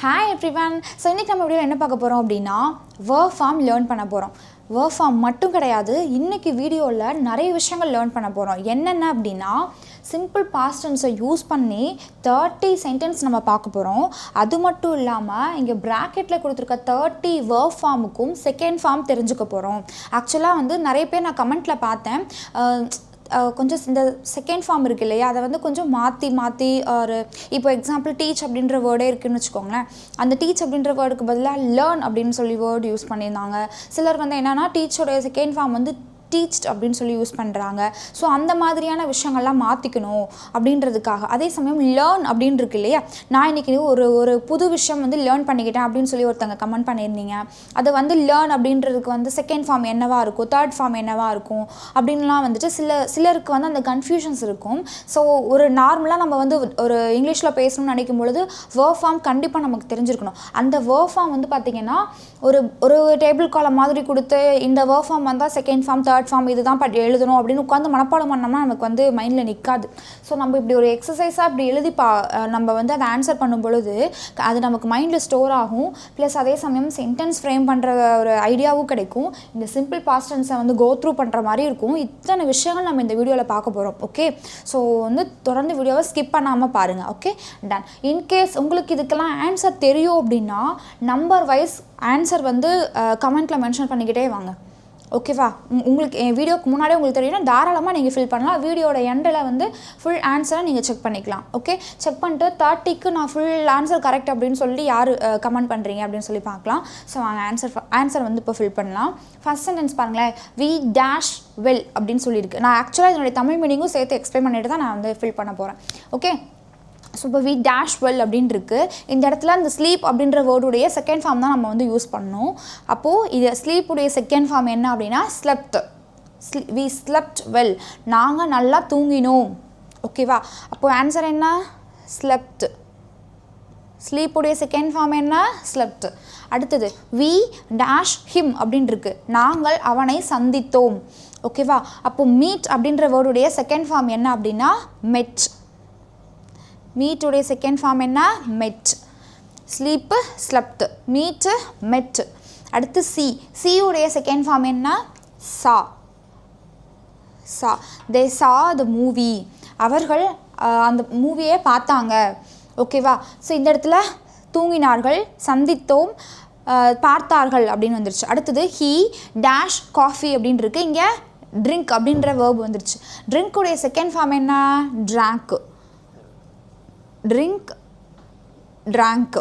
Hi everyone. So இன்னைக்கு நம்ம வீடியோல என்ன பார்க்க போறோம் அப்படினா verb form லேர்ன் பண்ண போறோம். verb form மட்டும் கிடையாது. இன்னைக்கு வீடியோல நிறைய விஷயங்கள் லேர்ன் பண்ண போறோம். என்னென்ன அப்படினா simple past tense யூஸ் பண்ணி 30 சென்டென்ஸ் நம்ம பார்க்க போறோம். அது மட்டும் இல்லாம இங்க பிராக்கெட்ல கொடுத்திருக்க 30 verb formக்கும் செகண்ட் ஃபார்ம் தெரிஞ்சுக்க போறோம். एक्चुअली வந்து நிறைய பேர் நான் கமெண்ட்ல பார்த்தேன். கொஞ்சம் இந்த செகண்ட் ஃபார்ம் இருக்கு இல்லையா அதை வந்து கொஞ்சம் மாற்றி ஒரு இப்போ எக்ஸாம்பிள் டீச் அப்படின்ற வேர்டே இருக்குன்னு வச்சுக்கோங்களேன். அந்த டீச் அப்படின்ற வேர்டுக்கு பதிலாக லேர்ன் அப்படின்னு சொல்லி வேர்டு யூஸ் பண்ணியிருந்தாங்க. சிலர் வந்து என்னென்னா டீச்சோடைய செகண்ட் ஃபார்ம் வந்து டீச்ட் அப்படின்னு சொல்லி யூஸ் பண்ணுறாங்க. ஸோ அந்த மாதிரியான விஷயங்கள்லாம் மாற்றிக்கணும் அப்படின்றதுக்காக. அதே சமயம் லேர்ன் அப்படின்னு இருக்கு இல்லையா, நான் இன்றைக்கி ஒரு புது விஷயம் வந்து லேர்ன் பண்ணிக்கிட்டேன் அப்படின்னு சொல்லி ஒருத்தங்க கமெண்ட் பண்ணியிருந்தீங்க. அது வந்து லேர்ன் அப்படின்றதுக்கு வந்து செகண்ட் ஃபார்ம் என்னவாக இருக்கும், தேர்ட் ஃபார்ம் என்னவாக இருக்கும் அப்படின்லாம் வந்துட்டு சிலருக்கு வந்து அந்த கன்ஃபியூஷன்ஸ் இருக்கும். ஸோ ஒரு நார்மலாக நம்ம வந்து ஒரு இங்கிலீஷில் பேசணும்னு நினைக்கும் பொழுது வேர்ப் ஃபார்ம் கண்டிப்பாக நமக்கு தெரிஞ்சிருக்கணும். அந்த வேர்ப் ஃபார்ம் வந்து பார்த்திங்கன்னா ஒரு டேபிள் காலம் மாதிரி கொடுத்து இந்த வேர்ப் ஃபார்ம் வந்தால் செகண்ட் ஃபார்ம் தேர்ட் ஃபார்ம் இதுதான் எழுதணும் அப்படின்னு உட்காந்து மனப்பாடம் பண்ணோம்னா நமக்கு வந்து மைண்டில் நிற்காது. ஸோ நம்ம இப்படி ஒரு எக்ஸசைஸாக இப்படி எழுதி நம்ம வந்து அதை ஆன்சர் பண்ணும் பொழுது அது நமக்கு மைண்டில் ஸ்டோர் ஆகும். ப்ளஸ் அதே சமயம் சென்டென்ஸ் ஃப்ரேம் பண்ணுற ஒரு ஐடியாவும் கிடைக்கும். இந்த சிம்பிள் பாஸ்ட் டென்ஸை வந்து கோ த்ரூ பண்ணுற மாதிரி இருக்கும். இத்தனை விஷயங்கள் நம்ம இந்த வீடியோவில் பார்க்க போகிறோம். ஓகே, ஸோ வந்து தொடர்ந்து வீடியோவை ஸ்கிப் பண்ணாமல் பாருங்கள். Okay, ton. இன்கேஸ் உங்களுக்கு இதுக்கெல்லாம் ஆன்சர் தெரியும் அப்படின்னா நம்பர் வைஸ் ஆன்சர் வந்து கமெண்ட்டில் மென்ஷன் பண்ணிக்கிட்டே வாங்க. ஓகேவா, உங்களுக்கு வீடியோக்கு முன்னாடியே உங்களுக்கு தெரியும்னா தாராளமாக நீங்கள் ஃபில் பண்ணலாம். வீடியோட எண்டில் வந்து ஃபுல் ஆன்சரை நீங்கள் செக் பண்ணிக்கலாம். ஓகே, செக் பண்ணிட்டு 30க்கு நான் ஃபுல் ஆன்சர் கரெக்ட் அப்படின்னு சொல்லி யார் கமெண்ட் பண்ணுறீங்க அப்படின்னு சொல்லி பார்க்கலாம். ஸோ வாங்க ஆன்சர் வந்து இப்போ ஃபில் பண்ணலாம். ஃபர்ஸ்ட் சென்டென்ஸ் பாருங்களேன், வி டேஷ் வெல் அப்படின்னு சொல்லியிருக்கு. நான் ஆக்சுவலாக இதனுடைய தமிழ் மீனிங்கும் சேர்த்து எக்ஸ்பிளைன் பண்ணிட்டு தான் நான் வந்து ஃபில் பண்ண போகிறேன். ஓகே, ஸோ இப்போ வி டேஷ் வெல் அப்படின்னு இருக்குது. இந்த இடத்துல இந்த ஸ்லீப் அப்படின்ற வேர்டுடைய செகண்ட் ஃபார்ம் தான் நம்ம வந்து யூஸ் பண்ணணும். அப்போது இது ஸ்லீப்புடைய செகண்ட் ஃபார்ம் என்ன அப்படின்னா ஸ்லெப்ட். வி ஸ்லெப்ட் வெல், நாங்கள் நல்லா தூங்கினோம். ஓகேவா, அப்போது ஆன்சர் என்ன ஸ்லெப்ட். ஸ்லீப்புடைய செகண்ட் ஃபார்ம் என்ன ஸ்லெப்ட். அடுத்தது வி டேஷ் ஹிம் அப்படின்னு இருக்கு, நாங்கள் அவனை சந்தித்தோம். ஓகேவா, அப்போது மீட் அப்படின்ற வேர்டுடைய செகண்ட் ஃபார்ம் என்ன அப்படின்னா மெட். மீட்டுடைய செகண்ட் ஃபார்ம் என்ன மெட். ஸ்லீப்பு ஸ்லெப்ட், மீட்டு மெட். அடுத்து சியுடைய செகண்ட் ஃபார்ம் என்ன சா. தே சா த மூவி, அவர்கள் அந்த மூவியை பார்த்தாங்க. ஓகேவா, ஸோ இந்த இடத்துல தூங்கினார்கள், சந்தித்தோம், பார்த்தார்கள் அப்படின்னு வந்துருச்சு. அடுத்தது ஹீ டேஷ் காஃபி அப்படின்னு இருக்கு. இங்கே ட்ரிங்க் அப்படின்ற வேர்ப் வந்துருச்சு. ட்ரிங்க்குடைய செகண்ட் ஃபார்ம் என்ன ட்ராங்க். ட்ராங்க்.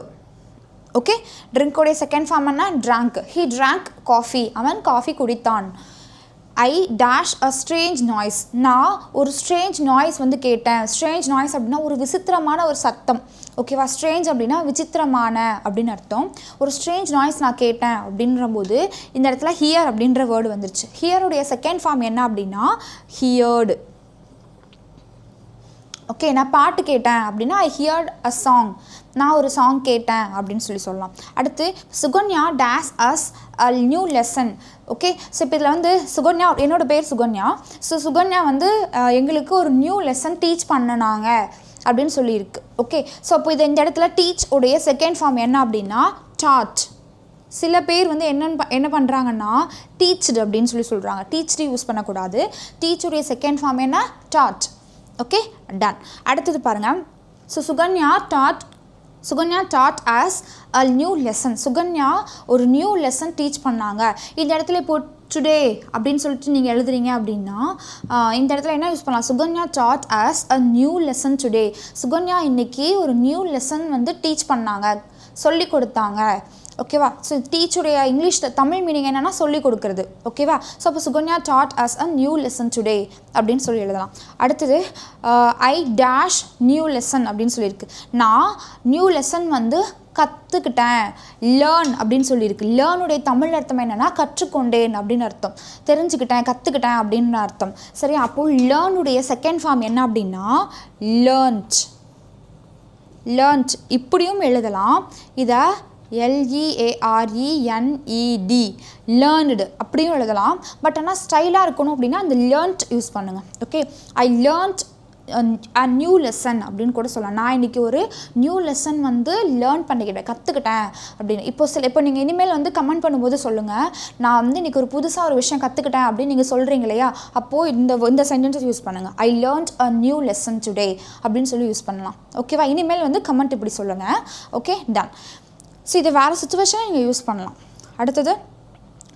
ஓகே, ட்ரிங்कोடைய செகண்ட் ஃபார்ம் என்ன ட்ராங்க். ஹி ட்ராங்க் காஃபி, அவன் காஃபி குடித்தான். I dash a strange noise, நான் ஒரு ஸ்ட்ரேஞ்ச் நாய்ஸ் வந்து கேட்டேன். ஸ்ட்ரேஞ்ச் நாய்ஸ் அப்படின்னா ஒரு விசித்திரமான ஒரு சத்தம். ஓகேவா, ஸ்ட்ரேஞ்ச் அப்படின்னா விசித்திரமான அப்படின்னு அர்த்தம். ஒரு ஸ்ட்ரேஞ்ச் நாய்ஸ் நான் கேட்டேன் அப்படின்ற போது இந்த இடத்துல ஹியர் அப்படின்ற வேர்டு வந்துருச்சு. ஹியருடைய செகண்ட் ஃபார்ம் என்ன அப்படின்னா ஹியர்டு. ஓகே, நான் பாட்டு கேட்டேன் அப்படின்னா ஐ ஹியர்ட் அ சாங், நான் ஒரு சாங் கேட்டேன் அப்படின்னு சொல்லலாம். அடுத்து Sukanya dash us a new lesson. Okay, so இப்போ இதில் வந்து சுகன்யா, என்னோடய பேர் சுகன்யா. ஸோ சுகன்யா வந்து எங்களுக்கு ஒரு நியூ லெசன் டீச் பண்ணினாங்க அப்படின்னு சொல்லியிருக்கு. ஓகே, ஸோ அப்போ இது இந்த இடத்துல டீச் உடைய செகண்ட் ஃபார்ம் என்ன அப்படின்னா டாட். சில பேர் வந்து என்ன பண்ணுறாங்கன்னா டீச்டு அப்படின்னு சொல்கிறாங்க. டீச்டு யூஸ் பண்ணக்கூடாது. டீச்சுடைய செகண்ட் ஃபார்ம் என்ன டாட். Okay, done. அடுத்தது பாருங்கள், so Sukanya taught us a new lesson. Sukanya ஒரு நியூ லெசன் டீச் பண்ணாங்க. இந்த இடத்துல இப்போ டுடே அப்படின்னு சொல்லிட்டு நீங்கள் எழுதுறீங்க அப்படின்னா இந்த இடத்துல என்ன யூஸ் பண்ணலாம், Sukanya taught us a new lesson today. Sukanya இன்னைக்கு ஒரு நியூ லெசன் வந்து டீச் பண்ணாங்க, சொல்லி கொடுத்தாங்க. ஓகேவா, ஸோ டீச்சுடைய இங்கிலீஷில் தமிழ் மீனிங் என்னென்னா சொல்லி கொடுக்குறது. ஓகேவா, ஸோ அப்போ Sukanya taught us a new lesson today அப்படின்னு சொல்லி எழுதலாம். அடுத்தது ஐ டேஷ் நியூ லெசன் அப்படின்னு சொல்லியிருக்கு. நான் நியூ லெசன் வந்து கற்றுக்கிட்டேன். லேர்ன் அப்படின்னு சொல்லியிருக்கு. லேர்னுடைய தமிழ் அர்த்தம் என்னென்னா கற்றுக்கொண்டேன் அப்படின்னு அர்த்தம். தெரிஞ்சுக்கிட்டேன், கற்றுக்கிட்டேன் அப்படின்னு அர்த்தம். சரி, அப்போது லேர்னுடைய செகண்ட் ஃபார்ம் என்ன அப்படின்னா லேர்ன்ட். இப்படியும் எழுதலாம். இதை LEARNED லேர்ன்டு அப்படியும் எழுதலாம். பட் ஆனால் ஸ்டைலாக இருக்கணும் அப்படின்னா அந்த லேர்ன்ட் யூஸ் பண்ணுங்கள். Okay, I learnt a new lesson அப்படின்னு கூட சொல்லலாம். நான் இன்றைக்கி ஒரு நியூ லெசன் வந்து லேர்ன் கற்றுக்கிட்டேன் அப்படின்னு. இப்போ நீங்கள் இனிமேல் வந்து கமெண்ட் பண்ணும்போது சொல்லுங்கள், நான் வந்து இன்றைக்கி ஒரு புதுசாக ஒரு விஷயம் கற்றுக்கிட்டேன் அப்படின்னு நீங்கள் சொல்கிறீங்க இல்லையா, அப்போது இந்த சென்டென்ஸை யூஸ் பண்ணுங்கள். I learned a new lesson today அப்படின்னு சொல்லி யூஸ் பண்ணலாம். ஓகேவா? இனிமேல் வந்து கமெண்ட் இப்படி சொல்லுங்கள். Okay, done. ஸோ இதை வேறு சுச்சுவேஷனை நீங்கள் யூஸ் பண்ணலாம். அடுத்தது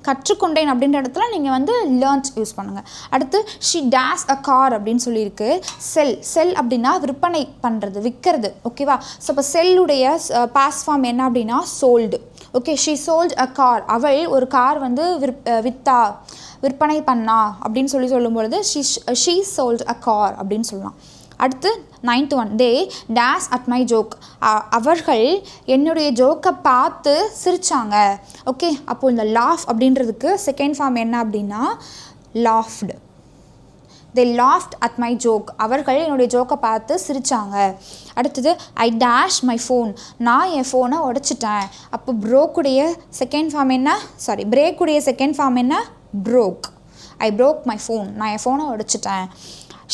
கற்றுக்கொண்டேன் அப்படின்ற இடத்துல நீங்கள் வந்து லேர்ன்ட் யூஸ் பண்ணுங்கள். அடுத்து ஷி டேஸ் அ கார் அப்படின்னு சொல்லியிருக்கு. செல் அப்படின்னா விற்பனை பண்ணுறது, விற்கிறது. ஓகேவா? ஸோ இப்போ செல்லுடைய பாஸ்ட் ஃபார்ம் என்ன அப்படின்னா sold. Okay, she sold a car. அவள் ஒரு கார் வந்து விற்பனை பண்ணா அப்படின்னு சொல்லும்பொழுது ஷி சோல்ட் அ கார் அப்படின்னு சொல்லலாம். அடுத்து 9th one, they days at my joke. அவர்கள் என்னுடைய ஜோக்கை பார்த்து சிரித்தாங்க. ஓகே, அப்போது இந்த லாஃப் அப்படின்றதுக்கு செகண்ட் ஃபார்ம் என்ன அப்படின்னா laughed. They loft at my joke. அவர்கள் என்னுடைய ஜோக்கை பார்த்து சிரித்தாங்க. அடுத்தது ஐ டேஷ் மை ஃபோன். நான் என் ஃபோனை உடைச்சிட்டேன். அப்போ பிரேக்குடைய செகண்ட் ஃபார்ம் என்ன broke. I broke my phone. நான் என் ஃபோனை உடைச்சிட்டேன்.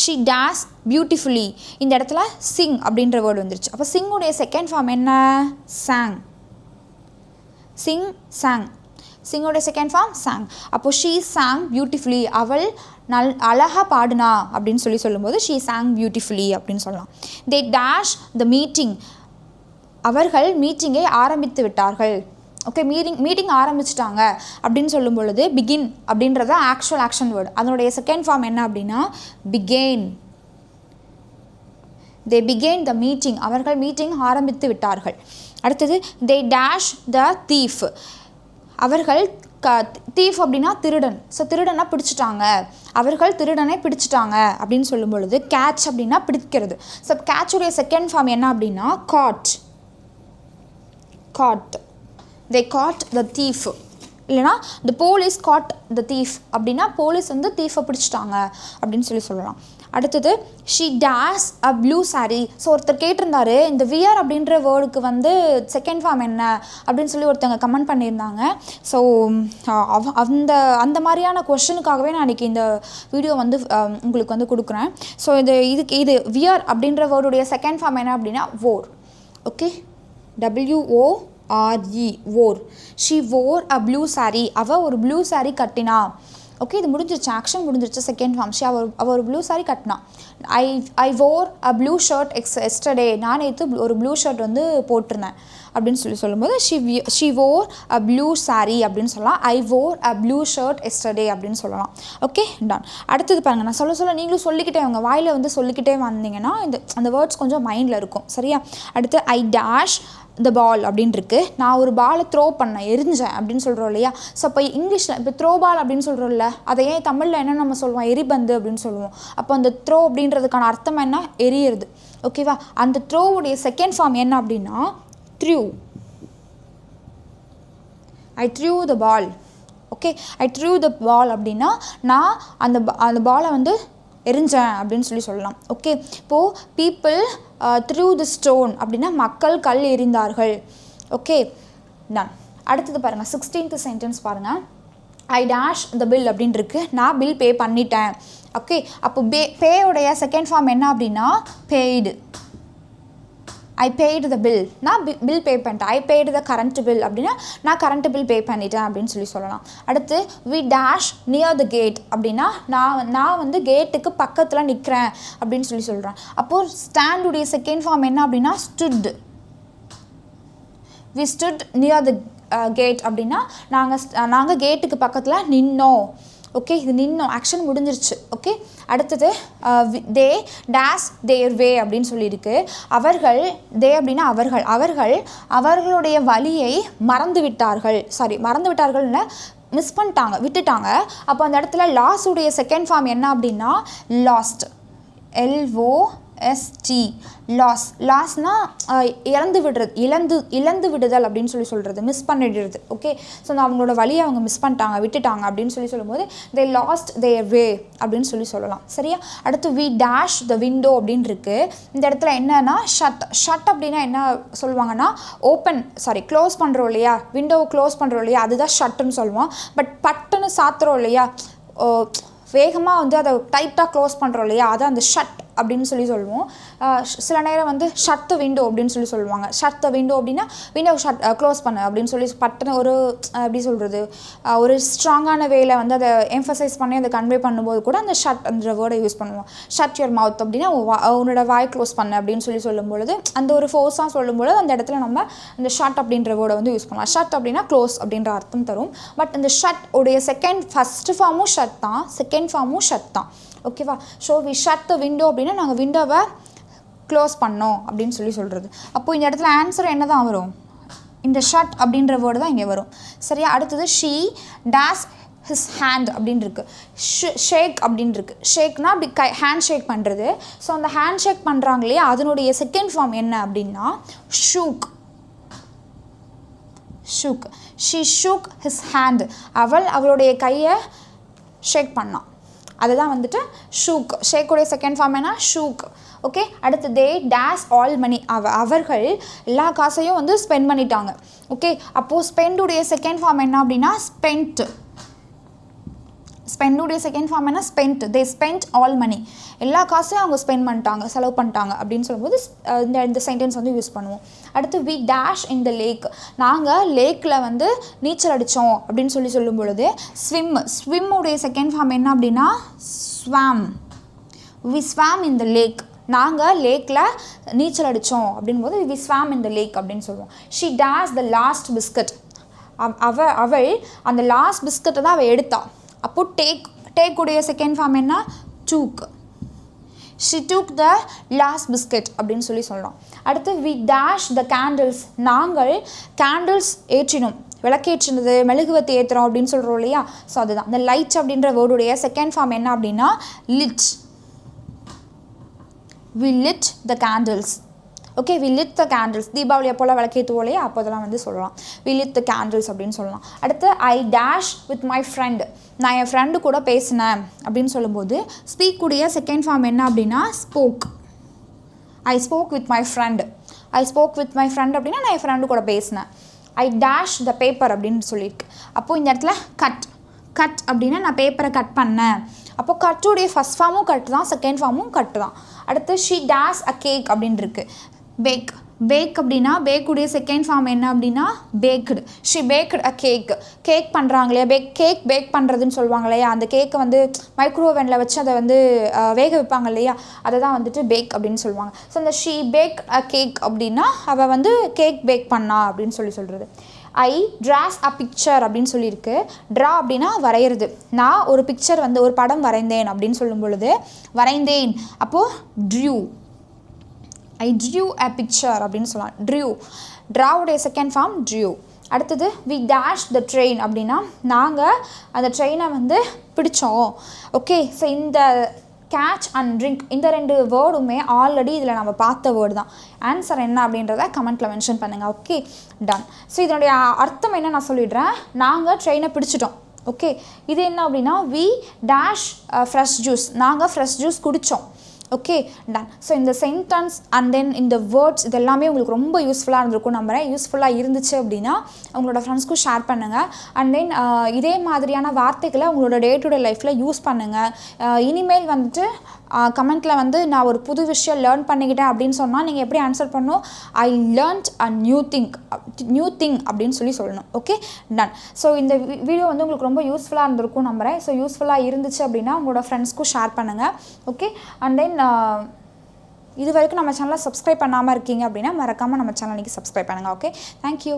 She days beautifully. இந்த இடத்துல சிங் அப்படின்ற வேர்டு வந்துருச்சு. அப்போ சிங்குடைய செகண்ட் ஃபார்ம் என்ன சாங். சிங்குடைய செகண்ட் ஃபார்ம் சாங். அப்போது ஷீ சாங் பியூட்டிஃபுல்லி. அவள் அழகாக பாடுனா அப்படின்னு சொல்லும்போது ஷீ சாங் பியூட்டிஃபுல்லி அப்படின்னு சொல்லலாம். தே டேஷ் த மீட்டிங். அவர்கள் மீட்டிங்கை ஆரம்பித்து விட்டார்கள். ஓகே, மீட்டிங் ஆரம்பிச்சிட்டாங்க அப்படின்னு சொல்லும் பொழுது பிகின் அப்படின்றத ஆக்ஷன் வேர்டு. அதனுடைய செகண்ட் ஃபார்ம் என்ன அப்படின்னா பிகெயின். தே பிகெயின் த மீட்டிங். அவர்கள் மீட்டிங் ஆரம்பித்து விட்டார்கள். அடுத்தது தே டேஷ் த தீஃப். அவர்கள் தீஃப் அப்படின்னா திருடன். ஸோ திருடனை பிடிச்சிட்டாங்க. அவர்கள் திருடனை பிடிச்சிட்டாங்க அப்படின்னு சொல்லும் பொழுது கேட்ச் அப்படின்னா பிடிக்கிறது. ஸோ கேட்சுடைய செகண்ட் ஃபார்ம் என்ன அப்படின்னா God. they caught the thief. இல்லைனா the police caught the thief அப்படின்னா போலீஸ் வந்து தீஃபை பிடிச்சிட்டாங்க அப்படின்னு சொல்லலாம். அடுத்தது she dash a blue saree. So ஒருத்தர் கேட்டிருந்தாரு இந்த வியர் அப்படின்ற வேர்டுக்கு வந்து செகண்ட் ஃபார்ம் என்ன அப்படின்னு சொல்லி ஒருத்தங்க கமெண்ட் பண்ணியிருந்தாங்க. ஸோ அந்த மாதிரியான கொஷனுக்காகவே நான் இன்றைக்கி இந்த வீடியோ வந்து உங்களுக்கு வந்து கொடுக்குறேன். ஸோ இது வியர் அப்படின்ற வேர்டுடைய செகண்ட் ஃபார்ம் என்ன அப்படின்னா wore. Okay, WORE, wore. She wore a blue sari. அவள் ஒரு ப்ளூ சாரீ கட்டினா. ஓகே, இது முடிஞ்சிருச்சு, ஆக்ஷன் முடிஞ்சிருச்சு. செகண்ட் ஃபார்ம் அவள் ஒரு ப்ளூ சாரீ கட்டினா. I wore a blue shirt yesterday. நான் நேற்று ஒரு ப்ளூ ஷர்ட் வந்து போட்டிருந்தேன் அப்படின்னு சொல்லும்போது she wore a blue sari அப்படின்னு சொல்லலாம். I wore a blue shirt yesterday அப்படின்னு சொல்லலாம். Okay, done. அடுத்தது பாருங்கள், நான் சொல்ல நீங்களும் சொல்லிக்கிட்டே உங்கள் வாயில் வந்து சொல்லிக்கிட்டே வந்தீங்கன்னா அந்த வேர்ட்ஸ் கொஞ்சம் மைண்டில் இருக்கும். சரியா? அடுத்து ஐ டேஷ் த பால் அப்படின்னு இருக்குது. நான் ஒரு பாலை த்ரோ பண்ணேன், எரிஞ்சேன் அப்படின்னு சொல்கிறோம் இல்லையா. ஸோ இப்போ இங்கிலீஷில் இப்போ த்ரோ பால் அப்படின்னு சொல்கிறோம்ல, அதை ஏன் தமிழில் என்ன நம்ம சொல்லுவோம், எரிபந்து அப்படின்னு சொல்லுவோம். அப்போ அந்த த்ரோ அப்படின்றதுக்கான அர்த்தம் என்ன, எரியிறது. ஓகேவா? அந்த த்ரோவுடைய செகண்ட் ஃபார்ம் என்ன அப்படின்னா threw. I threw the ball. Okay, I threw the ball அப்படின்னா நான் அந்த பாலை வந்து எரிஞ்சேன் அப்படின்னு சொல்லலாம். ஓகே, இப்போது பீப்புள் த்ரூ த ஸ்டோன் அப்படின்னா மக்கள் கல் எறிந்தார்கள். Okay, done. அடுத்தது பாருங்கள், 16th சென்டென்ஸ் பாருங்கள். ஐ டேஷ் த பில் அப்படின்னு இருக்கு. நான் பில் பே பண்ணிட்டேன். ஓகே, அப்போ பேயோடைய செகண்ட் ஃபார்ம் என்ன அப்படின்னா paid. I paid the bill. நான் பில் பே பண்ணிட்டேன். I paid the current bill அப்படின்னா நான் கரண்ட் பில் பே பண்ணிட்டேன் அப்படின்னு சொல்லலாம். அடுத்து we dash near the gate அப்படின்னா நான் வந்து கேட்டுக்கு பக்கத்தில் நிற்கிறேன் அப்படின்னு சொல்கிறேன். அப்போது ஸ்டாண்டுடைய செகண்ட் ஃபார்ம் என்ன அப்படின்னா stood. We stood near the gate அப்படின்னா நாங்கள் கேட்டுக்கு பக்கத்தில் நின்னோம். ஓகே, இது நின்னோம், ஆக்ஷன் முடிஞ்சிருச்சு. ஓகே, அடுத்தது தே டேஸ் தேர் வே அப்படின்னு சொல்லியிருக்கு. அவர்கள் தே அப்படின்னா அவர்களுடைய வழியை மறந்து விட்டார்கள்னு மிஸ் பண்ணிட்டாங்க, விட்டுட்டாங்க. அப்போ அந்த இடத்துல லாஸுடைய செகண்ட் ஃபார்ம் என்ன அப்படின்னா லாஸ்ட். LOST, லாஸ்னால் இழந்து விடுதல் அப்படின்னு சொல்கிறது, மிஸ் பண்ணிடுறது. ஓகே, ஸோ அவங்களோட வழியை அவங்க மிஸ் பண்ணிட்டாங்க, விட்டுட்டாங்க அப்படின்னு சொல்லும்போது தே லாஸ்ட் தேர் வே அப்படின்னு சொல்லலாம். சரியா? அடுத்து வி டேஷ் த விண்டோ அப்படின்னு இருக்கு. இந்த இடத்துல என்னன்னா ஷட் அப்படின்னா என்ன சொல்லுவாங்கன்னா க்ளோஸ் பண்ணுறோம் இல்லையா, விண்டோவை க்ளோஸ் பண்ணுறோம் இல்லையா, அதுதான் ஷட்டுன்னு சொல்லுவோம். பட் பட்டுன்னு சாத்துறோம் இல்லையா, வேகமாக வந்து அதை டைட்டாக க்ளோஸ் பண்ணுறோம் இல்லையா, அது அந்த ஷட் அப்படின்னு சொல்லுவோம். சில நேரம் வந்து ஷட் த விண்டோ அப்படின்னு சொல்லுவாங்க. ஷட் த விண்டோ அப்படின்னா விண்டோ க்ளோஸ் பண்ணு அப்படின்னு சொல்லி பட்டுன்னு ஒரு எப்படி சொல்கிறது, ஒரு ஸ்ட்ராங்கான வேல வந்து அதை எம்ஃபசைஸ் பண்ணி அதை கன்வே பண்ணும்போது கூட அந்த ஷட் அந்த வேர்டை யூஸ் பண்ணுவோம். ஷட் யுவர் மவுத் அப்படின்னா உன்னோட வாய் க்ளோஸ் பண்ணு அப்படின்னு சொல்லும்பொழுது அந்த ஒரு ஃபோர்ஸாக சொல்லும்பொழுது அந்த இடத்துல நம்ம இந்த ஷட் அப்படின்ற வேர்டை வந்து யூஸ் பண்ணலாம். ஷட் அப்படின்னா க்ளோஸ் அப்படின்ற அர்த்தம் தரும். பட் இந்த ஷட் உடைய ஃபஸ்ட் ஃபார்மும் ஷட் தான், செகண்ட் ஃபார்மும் ஷட் தான். ஓகேவா? So we shut the window அப்படின்னா நாங்கள் விண்டோவை க்ளோஸ் பண்ணோம் அப்படின்னு சொல்கிறது. அப்போது இந்த இடத்துல ஆன்சர் என்ன தான் வரும்? இந்த ஷட் அப்படின்ற வேர்டு தான் இங்கே வரும். சரியா? அடுத்தது ஷீ டேஸ் ஹிஸ் ஹேண்ட் அப்படின்னு இருக்குது. ஷேக் அப்படின்னு இருக்குது. ஷேக்னா அப்படி ஹேண்ட் ஷேக் பண்ணுறது. ஸோ அந்த ஹேண்ட் ஷேக் பண்ணுறாங்க இல்லையா, அதனுடைய செகண்ட் ஃபார்ம் என்ன அப்படின்னா shook. Shook. She shook his hand. அவளுடைய கையை ஷேக் பண்ணான். அதுதான் வந்துட்டு ஷூக். ஷேக்குடைய செகண்ட் ஃபார்ம் என்ன? ஷூக். ஓகே. அடுத்து தே டேஸ் ஆல் மணி. அவர்கள் எல்லா காசையும் வந்து ஸ்பெண்ட் பண்ணிட்டாங்க. ஓகே. அப்போது ஸ்பெண்டுடைய செகண்ட் ஃபார்ம் என்ன அப்படின்னா ஸ்பெண்ட். ஸ்பெண்டுடைய செகண்ட் ஃபார்ம் என்ன? Spent. They spent all money. எல்லா காசையும் அவங்க ஸ்பெண்ட் பண்ணிட்டாங்க, செலவு பண்ணிட்டாங்க அப்படின்னு சொல்லும்போது இந்த சென்டென்ஸ் வந்து யூஸ் பண்ணுவோம். அடுத்து வி டேஷ் இன் த லேக். நாங்கள் லேக்கில் வந்து நீச்சல் அடித்தோம் அப்படின்னு சொல்லும் பொழுது ஸ்விம். ஸ்விம்முடைய செகண்ட் ஃபார்ம் என்ன அப்படின்னா ஸ்வாம். வி ஸ்வாம் இன் த லேக். நாங்கள் லேக்கில் நீச்சல் அடித்தோம் அப்படின்போது வி ஸ்வாம் இன் த லேக் அப்படின்னு சொல்லுவோம். She dash the last biscuit. அவள் அந்த லாஸ்ட் பிஸ்கட்டை தான் அவள் எடுத்தாள். அப்போது டேக்குடைய செகண்ட் ஃபார்ம் என்ன? Duke. She duke the last biscuit அப்படின்னு சொல்கிறோம். அடுத்து வி டேஷ் த கேண்டில்ஸ். நாங்கள் கேண்டில்ஸ் ஏற்றினோம். விளக்கேற்றினது, மெழுகுவத்தி ஏற்றுறோம் அப்படின்னு சொல்கிறோம் இல்லையா. ஸோ அதுதான் இந்த லைட் அப்படின்ற வேர்டுடைய செகண்ட் ஃபார்ம் என்ன அப்படின்னா lit. We lit the candles. Okay. We lit the candles. Deepavali அப்போல்லாம் விளக்கேற்றுவோம் இல்லையா, அப்போ அதெல்லாம் வந்து சொல்லலாம். வி லிட் த கேண்டில்ஸ் அப்படின்னு சொல்லலாம். அடுத்து I dash with my friend. நான் என் ஃப்ரெண்டு கூட பேசினேன் அப்படின்னு சொல்லும்போது ஸ்பீக் உடைய செகண்ட் ஃபார்ம் என்ன அப்படின்னா spoke. I spoke with my friend. I spoke with my friend அப்படின்னா நான் என் ஃப்ரெண்டு கூட பேசினேன். ஐ டேஷ் த பேப்பர் அப்படின்னு சொல்லியிருக்கு. அப்போது இந்த இடத்துல கட் அப்படின்னா நான் பேப்பரை கட் பண்ணேன். அப்போது கட்டுடைய ஃபஸ்ட் ஃபார்மும் கட் தான், செகண்ட் ஃபார்மும் கட் தான். அடுத்து ஷீ டேஷ் அ கேக் அப்படின்னு இருக்குது. பேக் அப்படின்னா பேக்குடைய செகண்ட் ஃபார்ம் என்ன அப்படின்னா baked. She baked a cake பண்ணுறாங்க இல்லையா, கேக் பேக் பண்ணுறதுன்னு சொல்லுவாங்க இல்லையா. அந்த கேக்கை வந்து மைக்ரோவேனில் வச்சு அதை வந்து வேக வைப்பாங்க இல்லையா, அதை தான் வந்துட்டு பேக் அப்படின்னு சொல்லுவாங்க. ஸோ அந்த ஷீ பேக் அ கேக் அப்படின்னா அவள் வந்து கேக் பேக் பண்ணா அப்படின்னு சொல்கிறது. ஐ ட்ராஸ் அ பிக்சர் அப்படின்னு சொல்லியிருக்கு. ட்ரா அப்படின்னா வரைகிறது. நான் ஒரு பிக்சர் வந்து ஒரு படம் வரைந்தேன் அப்படின்னு சொல்லும் பொழுது வரைந்தேன். அப்போது true. I true a picture அப்படின்னு சொல்லலாம். ட்ராவுடைய செகண்ட் ஃபார்ம் ட்ரூ. அடுத்தது வி டேஷ் த ட்ரெயின் அப்படின்னா நாங்கள் அந்த ட்ரெயினை வந்து பிடிச்சோம். ஓகே. ஸோ இந்த கேட்ச் அண்ட் ட்ரிங்க் இந்த ரெண்டு வேர்டுமே ஆல்ரெடி இதில் நம்ம பார்த்த வேர்டு தான். ஆன்சர் என்ன அப்படின்றத கமெண்ட்டில் மென்ஷன் பண்ணுங்கள். Okay, done. ஸோ இதனுடைய அர்த்தம் என்ன நான் சொல்லிடுறேன். நாங்கள் ட்ரெயினை பிடிச்சிட்டோம். ஓகே. இது என்ன அப்படின்னா வி டேஷ் ஃப்ரெஷ் ஜூஸ். நாங்கள் ஃப்ரெஷ் ஜூஸ் குடித்தோம். Okay, done. ஸோ இந்த சென்டென்ஸ் அண்ட் தென் இந்த வேர்ட்ஸ் இது எல்லாமே உங்களுக்கு ரொம்ப யூஸ்ஃபுல்லாக இருந்திருக்கும் நம்புகிறேன். யூஸ்ஃபுல்லாக இருந்துச்சு அப்படின்னா உங்களோட ஃப்ரெண்ட்ஸ்க்கும் ஷேர் பண்ணுங்கள். அண்ட் தென் இதே மாதிரியான வார்த்தைகளை உங்களோட டே டு டே லைஃப்பில் யூஸ் பண்ணுங்கள். இனிமேல் வந்துட்டு கமெண்ட்டில் வந்து நான் ஒரு புது விஷயம் லேர்ன் பண்ணிக்கிட்டேன் அப்படின்னு சொன்னால் நீங்கள் எப்படி ஆன்சர் பண்ணணும்? I learnt a new thing அப்படின்னு சொல்லணும். Okay, done. ஸோ இந்த வீடியோ வந்து உங்களுக்கு ரொம்ப யூஸ்ஃபுல்லாக இருந்திருக்கும் நம்புகிறேன். ஸோ யூஸ்ஃபுல்லாக இருந்துச்சு அப்படின்னா உங்களோட ஃப்ரெண்ட்ஸ்க்கும் ஷேர் பண்ணுங்கள். ஓகே, அண்ட் தென் இது வரைக்கும் நம்ம சேனலை சப்ஸ்கிரைப் பண்ணாமல் இருக்கீங்க அப்படின்னா மறக்காமல் நம்ம சேனலுக்கு சப்ஸ்கிரைப் பண்ணுங்கள். Okay, thank you.